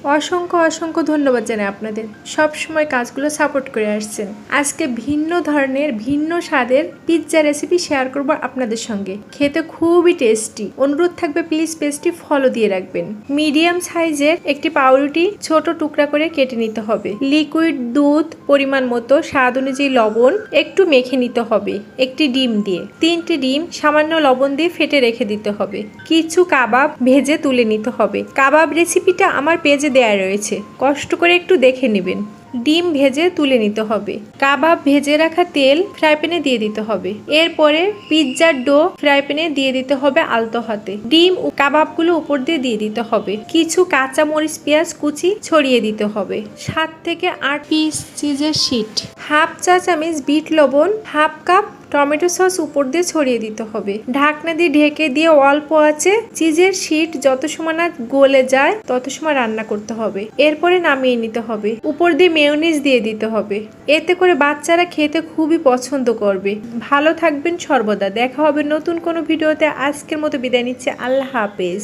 অসংখ্য অসংখ্য ধন্যবাদ জানাই আপনাদের সব সময় কাজগুলো সাপোর্ট করে আসছেন। আজকে ভিন্ন ধরনের ভিন্ন স্বাদের পিৎজা রেসিপি শেয়ার করব আপনাদের সঙ্গে। খেতে খুবই টেস্টি। অনুরোধ থাকবে প্লিজ পেজটি ফলো দিয়ে রাখবেন। মিডিয়াম সাইজের একটি পাউরুটি ছোট টুকরা করে কেটে নিতে হবে। লিকুইড দুধ পরিমাণ মতো, স্বাদ অনুযায়ী লবণ, একটু মেখে নিতে হবে একটি ডিম দিয়ে। 3টি ডিম সামান্য লবণ দিয়ে ফেটে রেখে দিতে হবে। কিছু কাবাব ভেজে তুলে নিতে হবে। কাবাব রেসিপিটা আমার পেজে দেয়া রয়েছে, কষ্ট করে একটু দেখে নেবেন। ডিম ভেজে তুলে নিতে হবে। কাবাব ভেজে রাখা তেল ফ্রাই প্যানে দিয়ে দিতে হবে। এরপরে পিৎজার ডো ফ্রাই প্যানে দিয়ে দিতে হবে আলতো হাতে। ডিম ও কাবাবগুলো উপর দিয়ে দিতে হবে। কিছু কাঁচা মরিচ পেঁয়াজ কুচি ছড়িয়ে দিতে হবে। 7 থেকে 8 পিস চিজের শিট, হাফ চা চামচ বিট লবণ, হাফ কাপ টমেটো সস উপর দিয়ে ছড়িয়ে দিতে হবে। ঢাকনা দিয়ে ঢেকে দিয়ে অল্প আঁচে চিজের শিট যত সময় না গলে যায় তত সময় রান্না করতে হবে। এরপরে নামিয়ে নিতে হবে। উপর দিয়ে মেয়োনিজ দিয়ে দিতে হবে। এতে করে বাচ্চারা খেতে খুবই পছন্দ করবে। ভালো থাকবেন সর্বদা। দেখা হবে নতুন কোনো ভিডিওতে। আজকের মতো বিদায় নিচ্ছে। আল্লাহ হাফেজ।